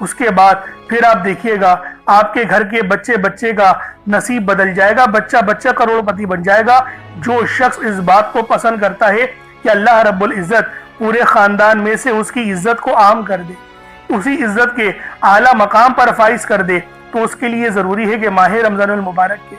اس کے بعد پھر آپ دیکھیے گا آپ کے گھر کے بچے بچے کا نصیب بدل جائے گا، بچہ بچہ کروڑ پتی بن جائے گا۔ جو شخص اس بات کو پسند کرتا ہے کہ اللہ رب العزت پورے خاندان میں سے اس کی عزت کو عام کر دے، اسی عزت کے اعلیٰ مقام پر فائز کر دے، تو اس کے لیے ضروری ہے کہ ماہ رمضان المبارک کے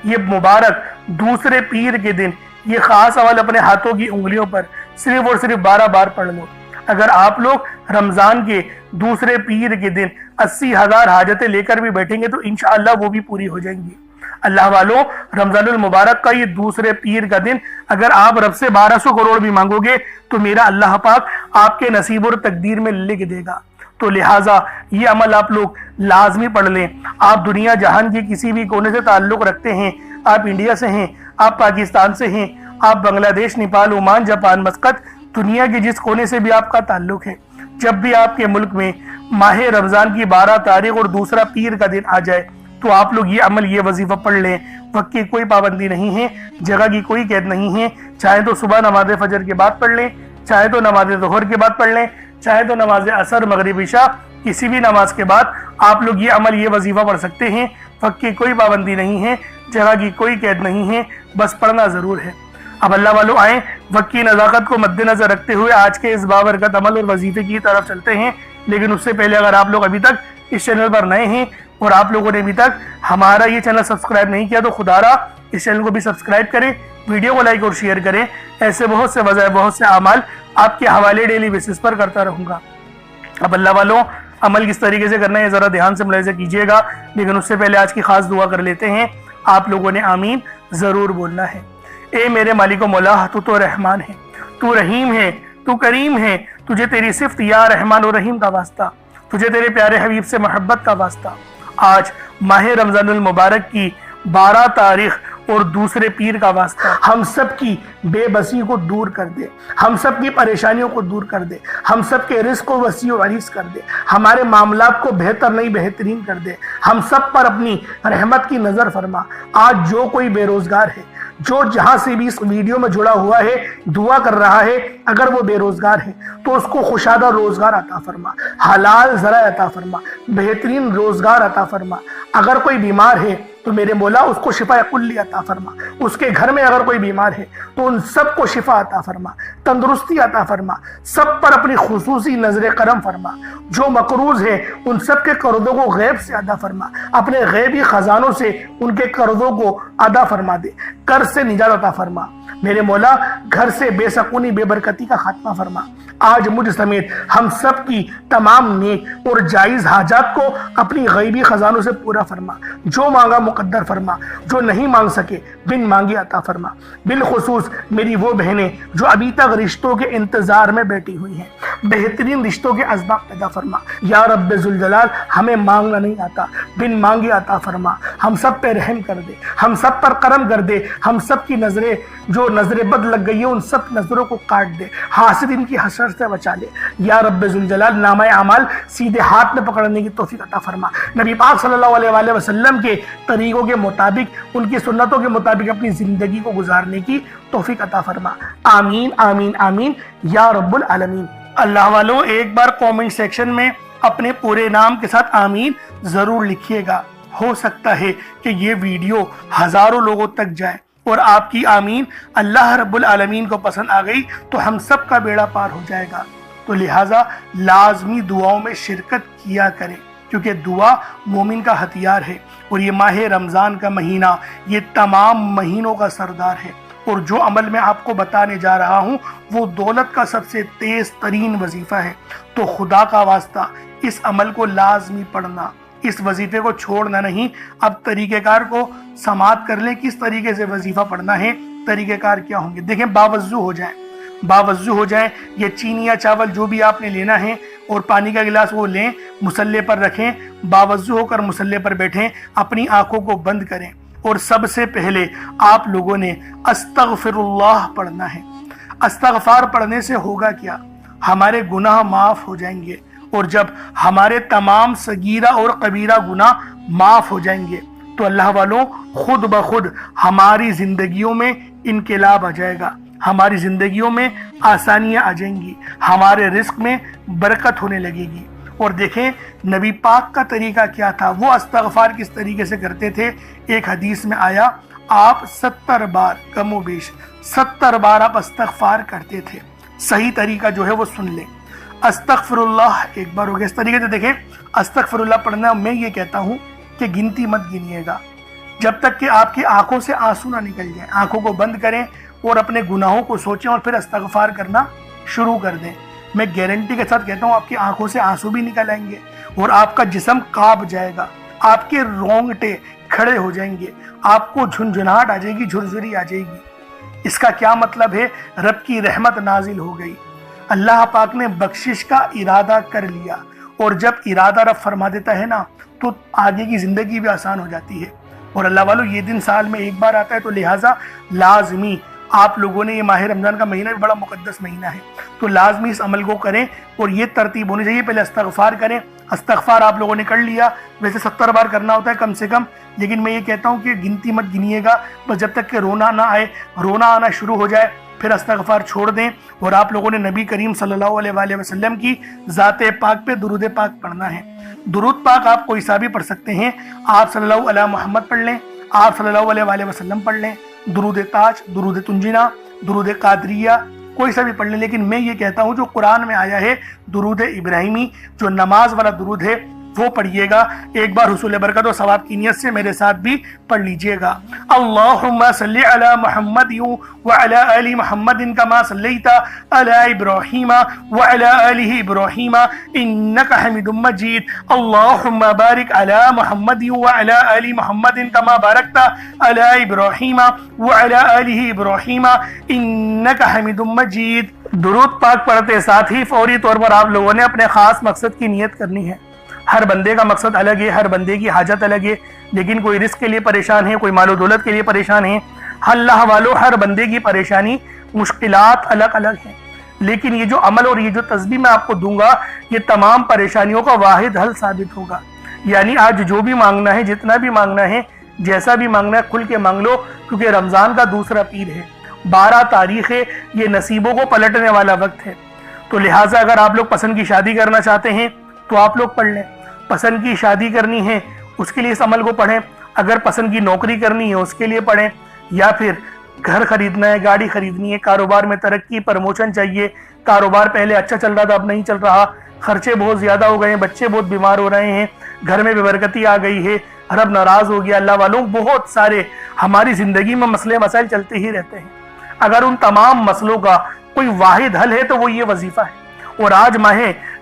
یہ مبارک دوسرے پیر کے دن یہ خاص عمل اپنے ہاتھوں کی انگلیوں پر صرف اور صرف 12 بار پڑھ لو۔ اگر آپ لوگ رمضان کے دوسرے پیر کے دن 80,000 حاجتیں لے کر بھی بیٹھیں گے تو انشاءاللہ وہ بھی پوری ہو جائیں گی۔ اللہ والوں، رمضان المبارک کا یہ دوسرے پیر کا دن اگر آپ رب سے 1200 کروڑ بھی مانگو گے تو میرا اللہ پاک آپ کے نصیب اور تقدیر میں لکھ دے گا۔ تو لہٰذا یہ عمل آپ لوگ لازمی پڑھ لیں۔ آپ دنیا جہان کے کسی بھی کونے سے تعلق رکھتے ہیں، آپ انڈیا سے ہیں، آپ پاکستان سے ہیں، آپ بنگلہ دیش، نیپال، عمان، جاپان، مسقط، دنیا کے جس کونے سے بھی آپ کا تعلق ہے، جب بھی آپ کے ملک میں ماہ رمضان کی 12 تاریخ اور دوسرا پیر کا دن آ جائے تو آپ لوگ یہ عمل، یہ وظیفہ پڑھ لیں۔ وقت کی کوئی پابندی نہیں ہے، جگہ کی کوئی قید نہیں ہے، چاہے تو صبح نماز فجر کے بعد پڑھ لیں، چاہے تو نماز ظہر کے بعد پڑھ لیں، چاہے تو نماز عصر، مغرب، عشاء، کسی بھی نماز کے بعد آپ لوگ یہ عمل، یہ وظیفہ پڑھ سکتے ہیں۔ وقت کی کوئی پابندی نہیں ہے، جگہ کی کوئی قید نہیں ہے، بس پڑھنا ضرور ہے۔ اب اللہ والوں آئیں، وقت کی نزاکت کو مد نظر رکھتے ہوئے آج کے اس بابرکت عمل اور وظیفے کی طرف چلتے ہیں۔ لیکن اس سے پہلے اگر آپ لوگ ابھی تک اس چینل پر نئے ہیں اور آپ لوگوں نے ابھی تک ہمارا یہ چینل سبسکرائب نہیں کیا تو خدا را اس چینل کو بھی سبسکرائب کریں، ویڈیو کو لائک اور شیئر کریں۔ ایسے بہت سے وظائف، بہت سے اعمال آپ کے حوالے ڈیلی بیسس پر کرتا رہوں گا۔ اب اللہ والوں، عمل کس طریقے سے کرنا ہے ذرا دھیان سے ملاحظہ کیجیے گا، لیکن اس سے پہلے آج کی خاص دعا کر لیتے ہیں۔ آپ لوگوں نے آمین ضرور بولنا ہے۔ اے میرے مالک و مولا، تو رحمان ہے، تو رحیم ہے، تو کریم ہے، تجھے تیری صفت یا رحمان و رحیم کا واسطہ، تجھے تیرے پیارے حبیب سے محبت کا واسطہ۔ آج ماہ رمضان المبارک کی 12 تاریخ اور دوسرے پیر کا واسطہ، ہم سب کی بے بسی کو دور کر دے، ہم سب کی پریشانیوں کو دور کر دے، ہم سب کے رزق کو وسیع و عریض کر دے، ہمارے معاملات کو بہتر نہیں بہترین کر دے، ہم سب پر اپنی رحمت کی نظر فرما۔ آج جو کوئی بے روزگار ہے، جو جہاں سے بھی اس ویڈیو میں جڑا ہوا ہے، دعا کر رہا ہے، اگر وہ بے روزگار ہے تو اس کو خوشادہ روزگار عطا فرما، حلال ذرائع عطا فرما، بہترین روزگار عطا فرما۔ اگر کوئی بیمار ہے تو میرے مولا اس کو شفا کلی عطا فرما، اس کے گھر میں اگر کوئی بیمار ہے تو ان سب کو شفا عطا فرما، تندرستی عطا فرما، سب پر اپنی خصوصی نظر کرم فرما۔ جو مقروض ہے ان سب کے قرضوں کو غیب سے ادا فرما، اپنے غیبی خزانوں سے ان کے قرضوں کو ادا فرما دے، قرض سے نجات عطا فرما۔ میرے مولا گھر سے بے سکونی، بے برکتی کا خاتمہ فرما۔ آج مجھ سمیت ہم سب کی تمام نیک اور جائز حاجات کو اپنی غیبی خزانوں سے پورا فرما۔ جو مانگا مقدر فرما، جو نہیں مانگ سکے بن مانگے عطا فرما۔ بالخصوص میری وہ بہنیں جو ابھی تک رشتوں کے انتظار میں بیٹھی ہوئی ہیں، بہترین رشتوں کے اسباب پیدا فرما۔ یا رب ذوالجلال، ہمیں مانگنا نہیں آتا، بن مانگے عطا فرما۔ ہم سب پہ رحم کر دے، ہم سب پر کرم کر دے، ہم سب کی نظریں جو نظر بد لگ گئی ہے ان سب نظروں کو کاٹ دے، حاسدین کی حسد سے بچا لے۔ یا رب ذوالجلال، نامہ اعمال سیدھے ہاتھ میں پکڑنے کی توفیق عطا فرما۔ نبی پاک صلی اللہ علیہ وآلہ وسلم کے طریقوں کے مطابق، ان کی سنتوں کے مطابق اپنی زندگی کو گزارنے کی توفیق عطا فرما۔ آمین آمین آمین یا رب العالمین۔ اللہ والوں، ایک بار کومنٹ سیکشن میں اپنے پورے نام کے ساتھ آمین ضرور لکھیے گا۔ ہو سکتا ہے کہ یہ ویڈیو ہزاروں لوگوں تک جائے اور آپ کی آمین اللہ رب العالمین کو پسند آ گئی تو ہم سب کا بیڑا پار ہو جائے گا۔ تو لہٰذا لازمی دعاؤں میں شرکت کیا کریں، کیونکہ دعا مومن کا ہتھیار ہے، اور یہ ماہ رمضان کا مہینہ یہ تمام مہینوں کا سردار ہے، اور جو عمل میں آپ کو بتانے جا رہا ہوں وہ دولت کا سب سے تیز ترین وظیفہ ہے۔ تو خدا کا واسطہ اس عمل کو لازمی پڑھنا، اس وظیفے کو چھوڑنا نہیں۔ اب طریقہ کار کو سماعت کر لیں، کس طریقے سے وظیفہ پڑھنا ہے، طریقہ کار کیا ہوں گے۔ دیکھیں، باوضو ہو جائیں، باوضو ہو جائیں، یہ چینی یا چاول جو بھی آپ نے لینا ہے اور پانی کا گلاس وہ لیں، مصلے پر رکھیں، باوضو ہو کر مصلے پر بیٹھیں، اپنی آنکھوں کو بند کریں، اور سب سے پہلے آپ لوگوں نے استغفر اللہ پڑھنا ہے۔ استغفار پڑھنے سے ہوگا کیا؟ ہمارے گناہ معاف ہو جائیں گے، اور جب ہمارے تمام صغیرہ اور کبیرہ گناہ معاف ہو جائیں گے تو اللہ والوں خود بخود ہماری زندگیوں میں انقلاب آ جائے گا، ہماری زندگیوں میں آسانیاں آ جائیں گی، ہمارے رزق میں برکت ہونے لگے گی، اور دیکھیں نبی پاک کا طریقہ کیا تھا، وہ استغفار کس طریقے سے کرتے تھے۔ ایک حدیث میں آیا آپ 70 بار کم و بیش 70 بار آپ استغفار کرتے تھے۔ صحیح طریقہ جو ہے وہ سن لیں۔ استغفر اللہ ایک بار ہو گیا۔ اس طریقے سے دیکھیں استغفر اللہ پڑھنا، میں یہ کہتا ہوں کہ گنتی مت گنیے گا جب تک کہ آپ کی آنکھوں سے آنسو نہ نکل جائیں۔ آنکھوں کو بند کریں اور اپنے گناہوں کو سوچیں اور پھر استغفار کرنا شروع کر دیں۔ میں گارنٹی کے ساتھ کہتا ہوں آپ کی آنکھوں سے آنسو بھی نکل آئیں گے اور آپ کا جسم کانپ جائے گا، آپ کے رونگٹے کھڑے ہو جائیں گے، آپ کو جھنجھناہٹ آ جائے گی، جھرجھری آ جائے گی۔ اس کا کیا مطلب ہے؟ رب کی رحمت نازل ہو گئی، اللہ پاک نے بخشش کا ارادہ کر لیا، اور جب ارادہ رب فرما دیتا ہے نا تو آگے کی زندگی بھی آسان ہو جاتی ہے۔ اور اللہ والو یہ دن سال میں ایک بار آتا ہے، تو لہٰذا لازمی آپ لوگوں نے، یہ ماہ رمضان کا مہینہ بھی بڑا مقدس مہینہ ہے، تو لازمی اس عمل کو کریں، اور یہ ترتیب ہونی چاہیے۔ پہلے استغفار کریں، استغفار آپ لوگوں نے کر لیا، ویسے 70 بار کرنا ہوتا ہے کم سے کم، لیکن میں یہ کہتا ہوں کہ گنتی مت گنیے گا، بس جب تک کہ رونا نہ آئے، رونا آنا شروع ہو جائے پھر استغفار چھوڑ دیں۔ اور آپ لوگوں نے نبی کریم صلی اللہ علیہ وآلہ وسلم کی ذات پاک پہ درود پاک پڑھنا ہے۔ درود پاک آپ کوئی سا بھی پڑھ سکتے ہیں، آپ صلی اللہ علیہ محمد پڑھ لیں، آپ صلی اللہ علیہ وآلہ وسلم پڑھ لیں، درود تاج، درود تنجینا، درود قادریہ، کوئی سا بھی پڑھ لیں، لیکن میں یہ کہتا ہوں جو قرآن میں آیا ہے درود ابراہیمی، جو نماز والا درود ہے وہ پڑھیے گا۔ ایک بار حصول برکت و ثواب کی نیت سے میرے ساتھ بھی پڑھ لیجئے گا۔ اللہم صلی علی محمد وعلی آل محمد کما صلیت علی ابراہیم وعلی آل ابراہیم انکا حمید مجید۔ اللہم بارک علی محمد وعلی آل محمد کما بارکت علی ابراہیم وعلی آل ابراہیم انکا حمید مجید۔ درود پاک پڑھتے ساتھ ہی فوری طور پر آپ لوگوں نے اپنے خاص مقصد کی نیت کرنی ہے۔ ہر بندے کا مقصد الگ ہے، ہر بندے کی حاجت الگ ہے، لیکن کوئی رزق کے لیے پریشان ہے، کوئی مال و دولت کے لیے پریشان ہے۔ اللہ والو ہر بندے کی پریشانی مشکلات الگ الگ ہیں، لیکن یہ جو عمل اور یہ جو تسبیح میں آپ کو دوں گا یہ تمام پریشانیوں کا واحد حل ثابت ہوگا۔ یعنی آج جو بھی مانگنا ہے، جتنا بھی مانگنا ہے، جیسا بھی مانگنا ہے، کھل کے مانگ لو، کیونکہ رمضان کا دوسرا پیر ہے، 12 تاریخ ہے، یہ نصیبوں کو پلٹنے والا وقت ہے۔ تو لہٰذا اگر آپ لوگ پسند کی شادی کرنا چاہتے ہیں تو آپ لوگ پڑھ لیں، پسند کی شادی کرنی ہے اس کے لیے اس عمل کو پڑھیں، اگر پسند کی نوکری کرنی ہے اس کے لیے پڑھیں، یا پھر گھر خریدنا ہے، گاڑی خریدنی ہے، کاروبار میں ترقی، پروموشن چاہیے، کاروبار پہلے اچھا چل رہا تھا اب نہیں چل رہا، خرچے بہت زیادہ ہو گئے ہیں، بچے بہت بیمار ہو رہے ہیں، گھر میں بے برکتی آ گئی ہے، رب ناراض ہو گیا۔ اللہ والوں بہت سارے ہماری زندگی میں مسئلے مسائل چلتے ہی رہتے ہیں، اگر ان تمام مسئلوں کا کوئی واحد حل ہے تو وہ یہ وظیفہ ہے۔ اور آج ماہ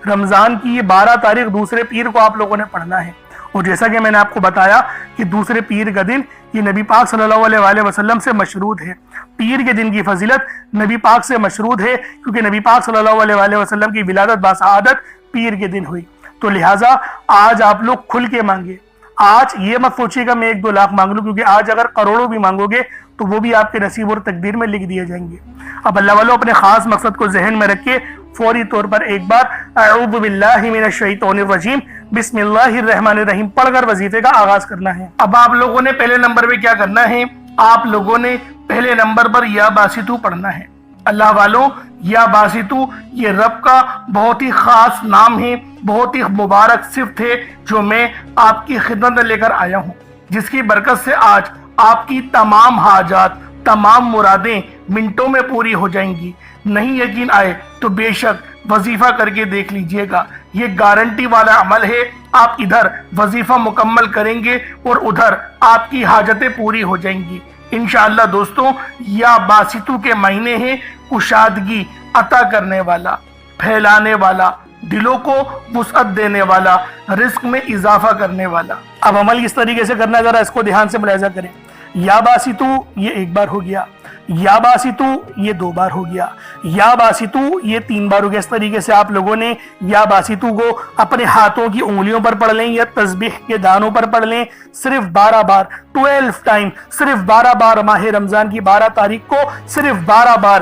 رمضان کی یہ 12 تاریخ دوسرے پیر کو آپ لوگوں نے پڑھنا ہے، اور جیسا کہ میں نے آپ کو بتایا کہ دوسرے پیر کا دن یہ نبی پاک صلی اللہ علیہ وآلہ وسلم سے مشروط ہے۔ پیر کے دن کی فضیلت نبی پاک سے مشروط ہے، کیونکہ نبی پاک صلی اللہ علیہ وآلہ وسلم کی ولادت باسعادت پیر کے دن ہوئی۔ تو لہٰذا آج آپ لوگ کھل کے مانگے، آج یہ مت سوچیے گا میں 1-2 لاکھ مانگ لوں، کیونکہ آج اگر کروڑوں بھی مانگو گے تو وہ بھی آپ کے نصیب اور تقدیر میں لکھ دیے جائیں گے۔ اب اللہ والوں اپنے خاص مقصد کو ذہن میں رکھ کے فوری طور پر ایک بار اعوذ باللہ من الشیطان الرجیم بسم اللہ الرحمن الرحیم پڑھ کر وظیفے کا آغاز کرنا ہے۔ اب آپ لوگوں نے پہلے نمبر پہ کیا کرنا ہے؟ آپ لوگوں نے پہلے نمبر پر یا باسطو پڑھنا ہے۔ اللہ والوں یا باسطو یہ رب کا بہت ہی خاص نام ہے، بہت ہی مبارک صفت ہے جو میں آپ کی خدمت میں لے کر آیا ہوں، جس کی برکت سے آج آپ کی تمام حاجات، تمام مرادیں منٹوں میں پوری ہو جائیں گی۔ نہیں یقین آئے تو بے شک وظیفہ کر کے دیکھ لیجئے گا، یہ گارنٹی والا عمل ہے۔ آپ ادھر وظیفہ مکمل کریں گے اور ادھر آپ کی حاجتیں پوری ہو جائیں گی انشاءاللہ۔ دوستوں یا باسطو کے مہینے ہیں، کشادگی عطا کرنے والا، پھیلانے والا، دلوں کو وسعت دینے والا، رزق میں اضافہ کرنے والا۔ اب عمل کس طریقے سے کرنا ہے ذرا اس کو دھیان سے ملاحظہ کریں۔ یا باسطو یہ 1 بار ہو گیا، یا باسطو یہ 2 بار ہو گیا، یا باسطو یہ 3 بار ہو گیا۔ اس طریقے سے آپ لوگوں نے یا باسطو کو اپنے ہاتھوں کی انگلیوں پر پڑھ لیں یا تسبیح کے دانوں پر پڑھ لیں، صرف 12 بار، 12 ٹائم، صرف 12 بار ماہ رمضان کی 12 تاریخ کو صرف 12 بار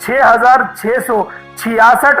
6666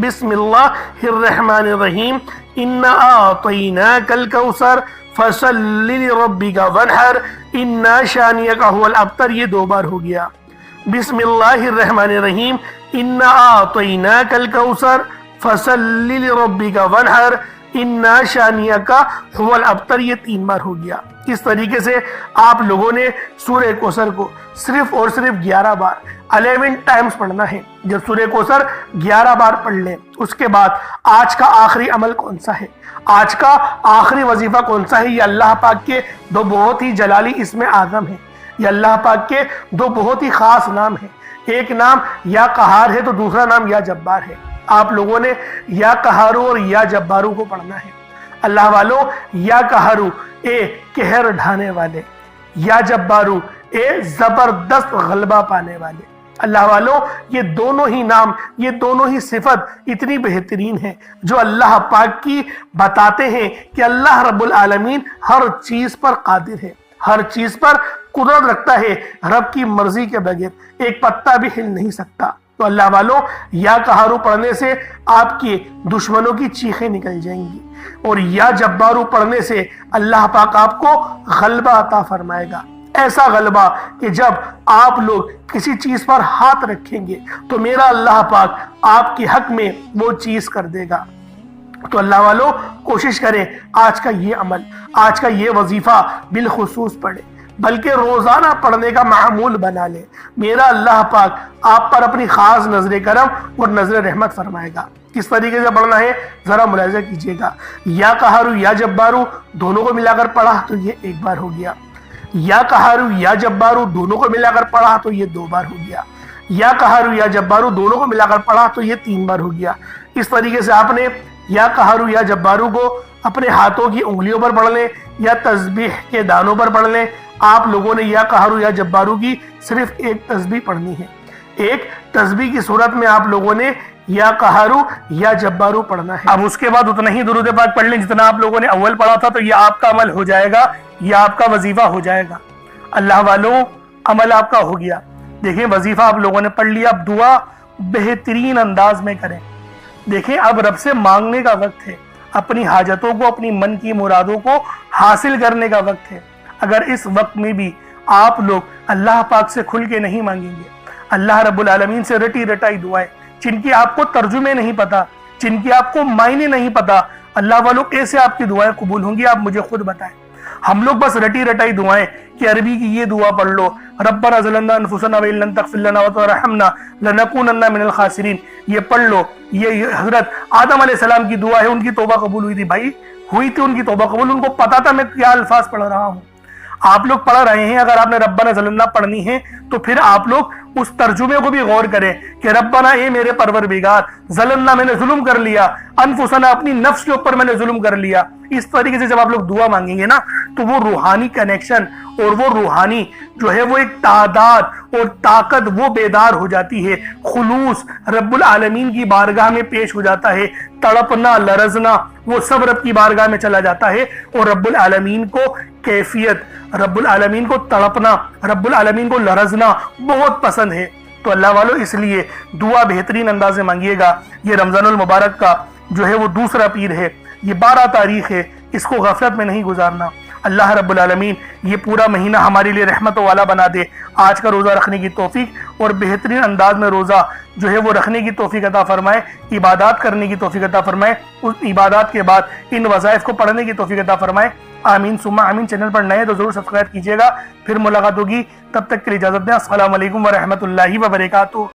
بسم اللہ الرحمن الرحیم انا اعطیناک الکوثر فصل لربک وانحر انا شانئک هو الابتر، یہ 2 بار ہو گیا۔ بسم اللہ الرحمن الرحیم انا اعطیناک الکوثر فصل لربک وانحر انا شانئک هو الابتر، یہ 3 بار ہو گیا۔ اس طریقے سے آپ لوگوں نے سورہ کوثر کو صرف اور صرف 11 بار 11 ٹائمز پڑھنا ہے۔ جب سورہ کوثر 11 بار پڑھ لیں، اس کے بعد آج کا آخری عمل کون سا ہے، آج کا آخری وظیفہ کون سا ہے، یہ اللہ پاک کے 2 بہت ہی جلالی اسم اعظم ہیں، یہ اللہ پاک کے 2 بہت ہی خاص نام ہیں۔ ایک نام یا قہار ہے تو دوسرا نام یا جبار ہے۔ آپ لوگوں نے یا قہارو اور یا جبارو کو پڑھنا ہے۔ اللہ والو، یا قہارو اے قہر ڈھانے والے، یا جبارو اے زبردست غلبہ پانے والے۔ اللہ والو، یہ دونوں ہی نام، یہ دونوں ہی صفت اتنی بہترین ہیں جو اللہ پاک کی بتاتے ہیں کہ اللہ رب العالمین ہر چیز پر قادر ہے، ہر چیز پر قدرت رکھتا ہے، رب کی مرضی کے بغیر ایک پتا بھی ہل نہیں سکتا۔ تو اللہ والو، یا قہارو پڑھنے سے آپ کے دشمنوں کی چیخیں نکل جائیں گی، اور یا جبارو پڑھنے سے اللہ پاک آپ کو غلبہ عطا فرمائے گا، ایسا غلبہ کہ جب آپ لوگ کسی چیز پر ہاتھ رکھیں گے تو میرا اللہ پاک آپ کے حق میں وہ چیز کر دے گا۔ تو اللہ والو، کوشش کریں آج کا یہ عمل، آج کا یہ وظیفہ بالخصوص پڑھیں، بلکہ روزانہ پڑھنے کا معمول بنا لیں۔ میرا اللہ پاک آپ پر اپنی خاص نظر کرم اور نظر رحمت فرمائے گا۔ کس طریقے سے پڑھنا ہے ذرا ملاحظہ کیجئے گا۔ یا قہارو یا جبارو دونوں کو ملا کر پڑھا تو یہ 1 بار ہو گیا، یا قہارو یا جبارو دونوں کو ملا کر پڑھا تو یہ 2 بار ہو گیا، یا قہارو یا جبارو دونوں کو ملا کر پڑھا تو یہ 3 بار ہو گیا۔ اس طریقے سے آپ نے یا قہارو یا جبارو کو اپنے ہاتھوں کی انگلیوں پر پڑھ لیں یا تسبیح کے دانوں پر پڑھ لیں۔ آپ لوگوں نے یا قہارو یا جبارو کی صرف 1 تسبیح پڑھنی ہے، ایک تسبیح کی صورت میں آپ لوگوں نے یا قہارو یا جبارو پڑھنا ہے۔ اب اس کے بعد اتنا ہی درود پاک پڑھ لیں جتنا آپ لوگوں نے اول پڑھا تھا، تو یہ آپ کا عمل ہو جائے گا، یہ آپ کا وظیفہ ہو جائے گا۔ اللہ والوں، عمل آپ کا ہو گیا۔ دیکھیں وظیفہ آپ لوگوں نے پڑھ لیا، اب دعا بہترین انداز میں کریں۔ دیکھیں اب رب سے مانگنے کا وقت ہے، اپنی حاجتوں کو، اپنی من کی مرادوں کو حاصل کرنے کا وقت ہے۔ اگر اس وقت میں بھی آپ لوگ اللہ پاک سے کھل کے نہیں مانگیں گے، اللہ رب العالمین سے رٹی رٹائی دعائیں جن کی آپ کو ترجمے نہیں پتا، جن کی آپ کو معنی نہیں پتا، اللہ والوں کیسے آپ کی دعائیں قبول ہوں گی آپ مجھے خود بتائیں۔ ہم لوگ بس رٹی رٹائی دعائیں کہ عربی کی یہ دعا پڑھ لو، ربنا ظلمنا انفسنا وان لم تغفر لنا وترحمنا لنکونن من الخاسرین، یہ پڑھ لو۔ یہ حضرت آدم علیہ السلام کی دعا ہے، ان کی توبہ قبول ہوئی تھی، بھائی ہوئی تھی ان کی توبہ قبول، ان کو پتا تھا میں کیا الفاظ پڑھ رہا ہوں۔ آپ لوگ پڑھ رہے ہیں، اگر آپ نے ربنا ظلمنا پڑھنی ہے تو پھر آپ لوگ اس ترجمے کو بھی غور کریں کہ ربنا اے میرے پروردگار، ظلمنا میں نے ظلم کر لیا، انفسنا اپنی نفس کے اوپر میں نے ظلم کر لیا۔ اس طریقے سے جب آپ لوگ دعا مانگیں گے نا تو وہ روحانی کنیکشن اور وہ روحانی جو ہے وہ ایک تعداد اور طاقت وہ بیدار ہو جاتی ہے، خلوص رب العالمین کی بارگاہ میں پیش ہو جاتا ہے، تڑپنا لرزنا وہ سب رب کی بارگاہ میں چلا جاتا ہے، اور رب العالمین کو کیفیت، رب العالمین کو تڑپنا، رب العالمین کو لرزنا بہت پسند ہے۔ تو اللہ والو اس لیے دعا بہترین انداز میں مانگیے گا۔ یہ رمضان المبارک کا جو ہے وہ دوسرا پیر ہے، یہ 12 تاریخ ہے، اس کو غفلت میں نہیں گزارنا۔ اللہ رب العالمین یہ پورا مہینہ ہمارے لیے رحمت والا بنا دے، آج کا روزہ رکھنے کی توفیق اور بہترین انداز میں روزہ جو ہے وہ رکھنے کی توفیق عطا فرمائے، عبادات کرنے کی توفیق عطا فرمائے، اس عبادات کے بعد ان وظائف کو پڑھنے کی توفیق عطا فرمائے۔ آمین ثم آمین۔ چینل پر نئے تو ضرور سبسکرائب کیجیے گا، پھر ملاقات ہوگی، تب تک کے لیے اجازت دیں۔ السلام علیکم ورحمۃ اللہ وبرکاتہ۔